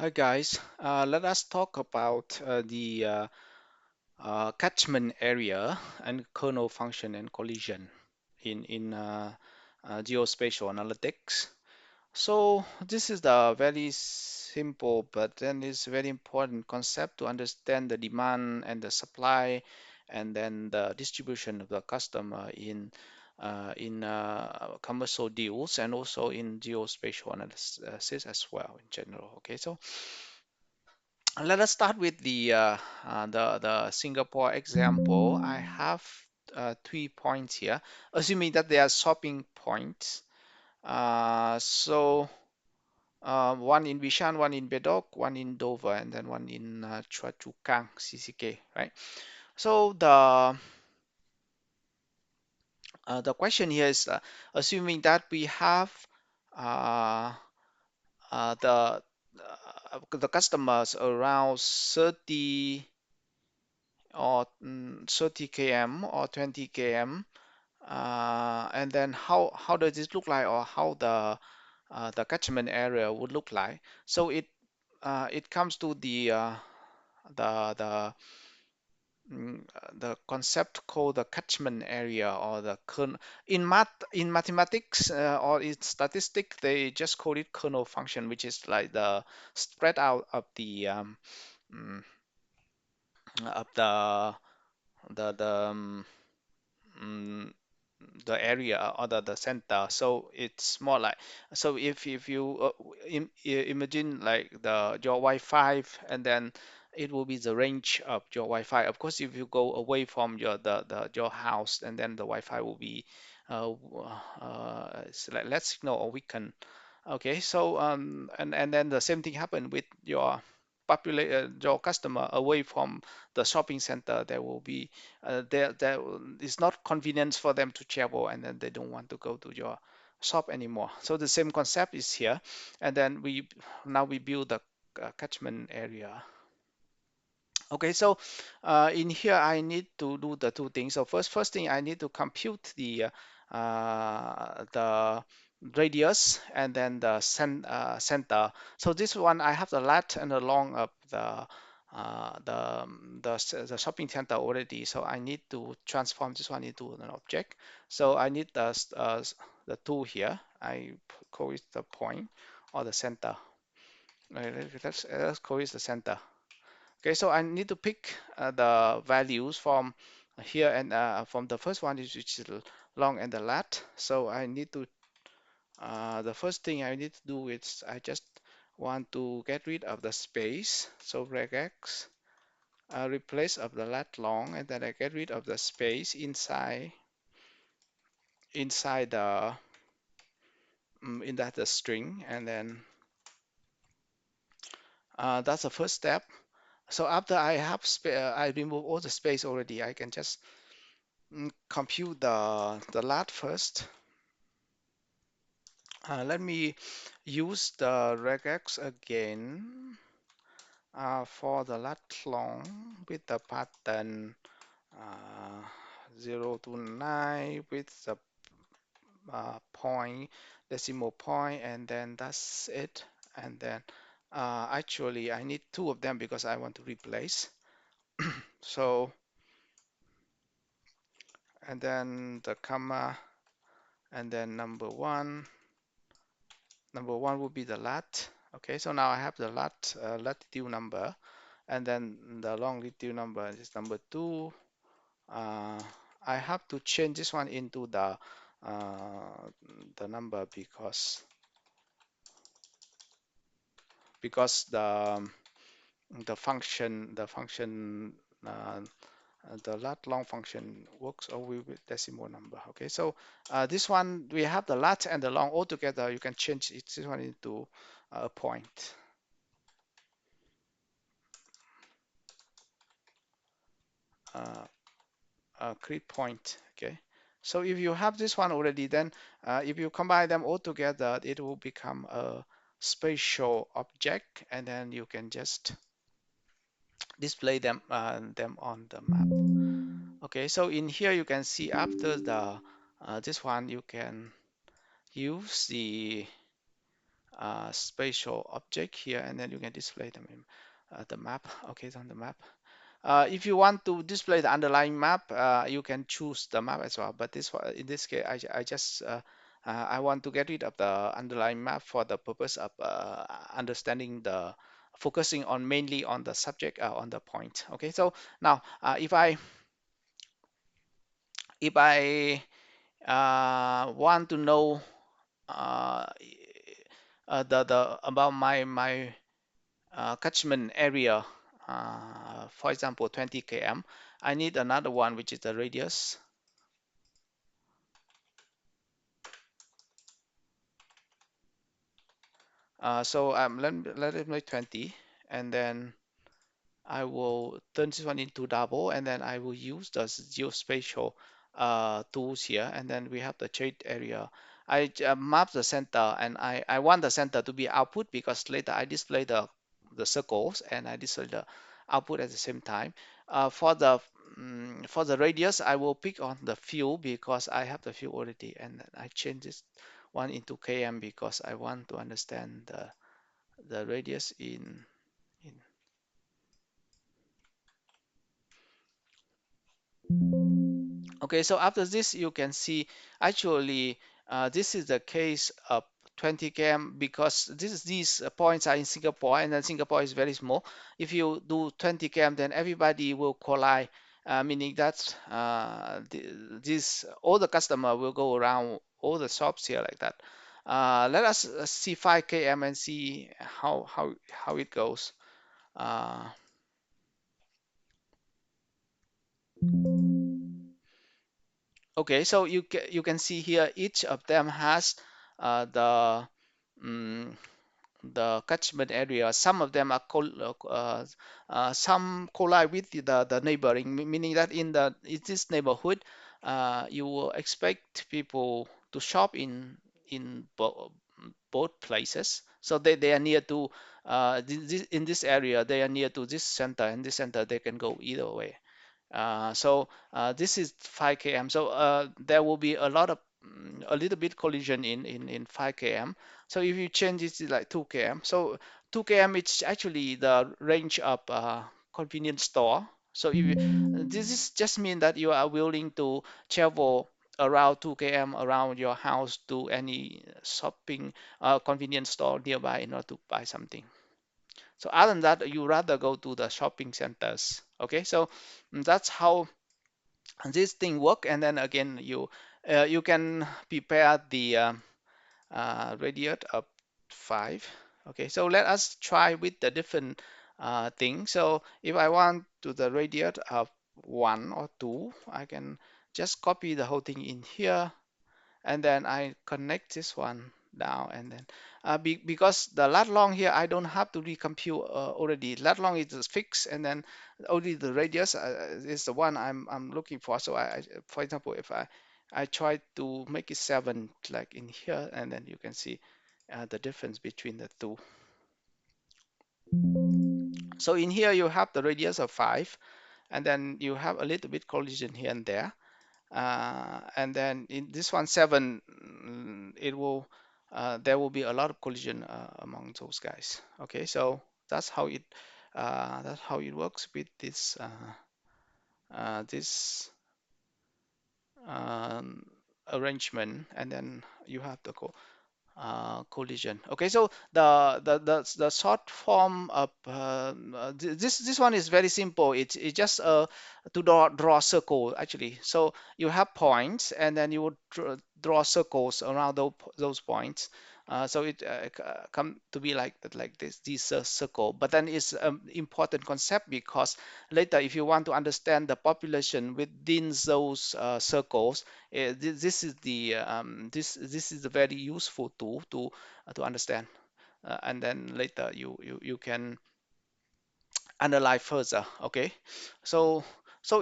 Hi guys, let us talk about the catchment area and kernel function and collision in geospatial analytics. So this is the very simple but then it's very important concept to understand the demand and the supply and then the distribution of the customer in commercial deals and also in geospatial analysis as well in general. Okay, so let us start with the Singapore example. I have 3 points here, assuming that they are shopping points. One in Bishan, one in Bedok, one in Dover, and then one in Choa Chu Kang, CCK, right? So the question here is, assuming that we have uh, the customers around 30 km or 20 km, and then how does this look like, or how the catchment area would look like. So it comes to the the the concept called the catchment area, or the kernel. In mathematics or in statistics, they just call it kernel function, which is like the spread out of mm, of the mm, the area or the center. So it's more like, so if you imagine like your Wi-Fi, and then it will be the range of your Wi-Fi. Of course, if you go away from your house, and then the Wi-Fi will be it's like less signal or weaken. Okay, so and then the same thing happened with your customer away from the shopping center. There will be there it's not convenient for them to travel, and then they don't want to go to your shop anymore. So the same concept is here, and then we build the catchment area. Okay, so in here I need to do the two things. So first thing, I need to compute the radius and then the center. So this one, I have the lat and the long of the shopping center already. So I need to transform this one into an object. So I need the tool here. I call it the point or the center. Let's call it the center. Okay, so I need to pick the values from here, and from the first one is which is long and the lat. So I need to the first thing I need to do is I just want to get rid of the space. So regex replace of the lat long, and then I get rid of the space inside in that the string, and then that's the first step. So after I have I remove all the space already, I can just compute the lat first. Let me use the regex again for the lat long with the pattern uh, 0 to 9 with the point, decimal point, and then that's it. And then actually I need two of them because I want to replace. So, and then the comma, and then number one will be the lat. Okay, so now I have the latitude number, and then the longitude number is number two. uh, I have to change this one into the number because the function uh, the lat long function works only with decimal number. Okay, so this one, we have the lat and the long all together. You can change this one into a point. Uh, Create point. Okay, so if you have this one already, then if you combine them all together, it will become a spatial object, and then you can just display them on the map. Okay, so in here you can see after the this one, you can use spatial object here, and then you can display the map. Okay, it's on the map. If you want to display the underlying map, you can choose the map as well. But this one, in this case, I just I want to get rid of the underlying map for the purpose of understanding the focusing on mainly on the subject on the point. Okay, so now if I want to know uh, the about my catchment area, for example 20 km, I need another one which is the radius. So let it make 20, and then I will turn this one into double, and then I will use the geospatial tools here, and then we have the shade area. I map the center, and I want the center to be output because later I display the circles and I display the output at the same time. For the radius, I will pick on the field because I have the field already, and I change this one into km because I want to understand the radius in. Okay, so after this, you can see actually this is the case of 20 km because these points are in Singapore, and then Singapore is very small. If you do 20 km, then everybody will collide, meaning that this all the customer will go around all the shops here like that. Let us see 5 km and see how it goes. Uh, okay, so you can see here each of them has the mm, the catchment area. Some of them are some collide with the neighboring, meaning that in this neighborhood, you will expect people to shop in both places. So they are near to in this area, they are near to this center, and this center they can go either way. So this is 5 km. So there will be a lot of a little bit collision in 5 km. So if you change it to like 2 km, so 2 km it's actually the range of convenience store. So if this is just mean that you are willing to travel around 2 km around your house to any shopping convenience store nearby in order to buy something. So other than that, you rather go to the shopping centers. Okay, so that's how this thing work. And then again, you can prepare the radius of 5. Okay, so let us try with the different thing. So if I want to the radius of 1 or 2, I can just copy the whole thing in here, and then I connect this one down, and then because the lat long here I don't have to recompute already. Lat long is just fixed, and then only the radius is the one I'm looking for. So for example, if I try to make it 7 like in here, and then you can see the difference between the two. So in here you have the radius of 5, and then you have a little bit collision here and there. And then in this one 7, it will there will be a lot of collision among those guys. Okay, so that's how it works with this um, arrangement, and then you have the collision. Okay, so the short form of this one is very simple. It's just to draw a circle actually. So you have points, and then you would draw circles around those points. So it come to be like this circle. But then it's an important concept because later, if you want to understand the population within those circles, this is the this is a very useful tool to understand, and then later you can analyze further. Okay, so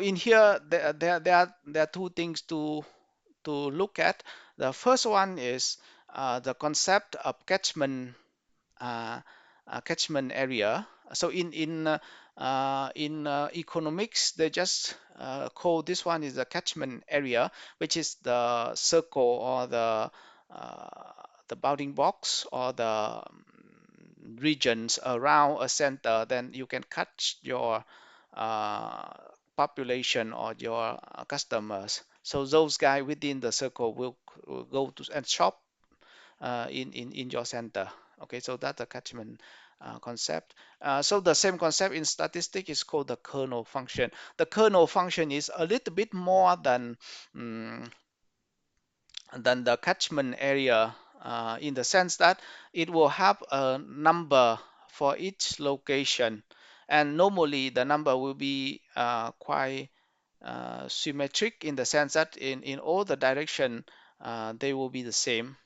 in here there are two things to look at. The first one is the concept of uh, catchment area. So in economics, they just call this one is the catchment area, which is the circle or uh, the bounding box or the regions around a center, then you can catch your uh, population or your customers. So those guys within the circle will go to and shop in your center. Okay, so that's the catchment concept. So the same concept in statistics is called the kernel function. The kernel function is a little bit more um, than the catchment area in the sense that it will have a number for each location, and normally the number will be quite symmetric in the sense that in all the direction they will be the same.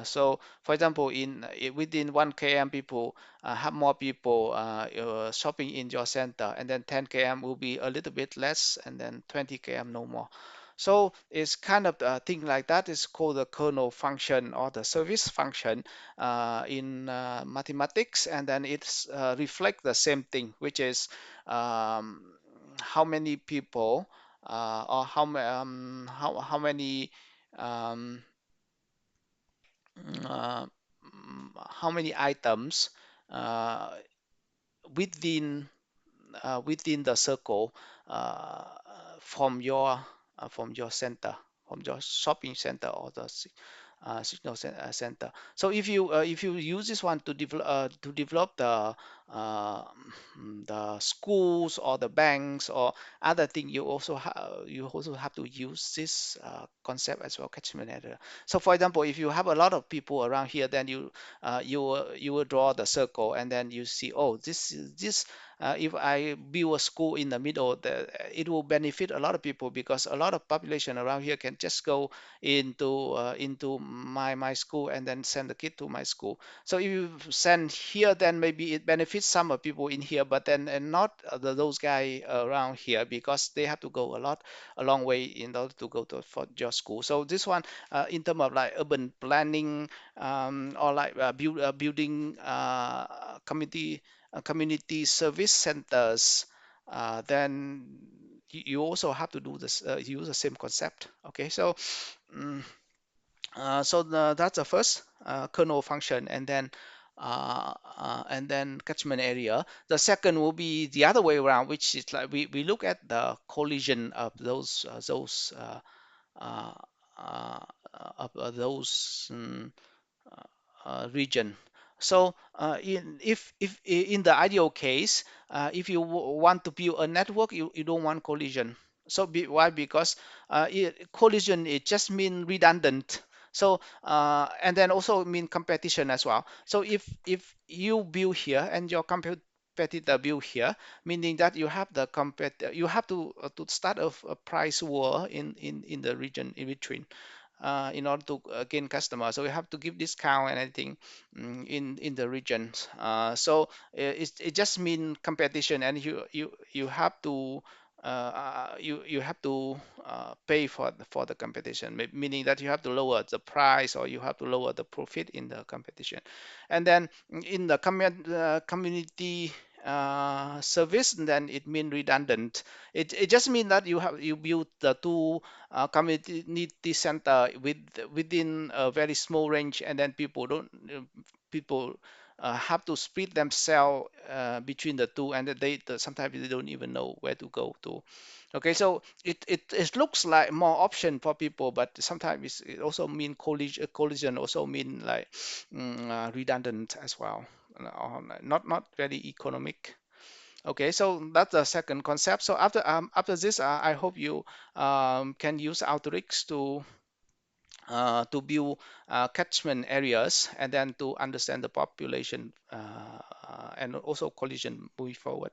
So, for example, within 1 km, people have more people shopping in your center, and then 10 km will be a little bit less, and then 20 km no more. So it's kind of a thing like that is called the kernel function or the service function in mathematics, and then it's reflect the same thing, which is um, how many people or how many um, uh, how many items uh, within within the circle uh, from your from your center, from your shopping center or the signal center. So if you use this one to develop uh, the schools or the banks or other thing, you also have to use this concept as well, catchment area. So for example, if you have a lot of people around here, then you will draw the circle, and then you see, oh, this if I build a school in the middle, it will benefit a lot of people because a lot of population around here can just go into my school and then send the kid to my school. So if you send here, then maybe it benefits some of people in here, but then and not those guys around here because they have to go a long way in order to go to for your school. So this one, in terms of like urban planning or like building community service centers, then you also have to do this, use the same concept. Okay, so mm, that's the first kernel function, and then catchment area. The second will be the other way around, which is like we look at the collision of uh, uh, those region. So if in the ideal case, if you want to build a network, you don't want collision. So why? Because collision, it just mean redundant. So and then also mean competition as well. So if you build here and your competitor build here, meaning that you have you have to start a price war in the region in between in order to gain customers. So we have to give discount and everything in the regions. So it just mean competition, and you have to you have to pay for the competition, meaning that you have to lower the price or you have to lower the profit in the competition. And then in the community service, then it mean redundant. It just means that you build the two community center within a very small range, and then people have to split themselves between the two, and sometimes they don't even know where to go to. Okay, so it looks like more option for people, but sometimes it also mean collision also mean like redundant as well, not very economic. Okay, so that's the second concept. So after this, I hope you can use Alteryx to build catchment areas and then to understand the population and also collision moving forward.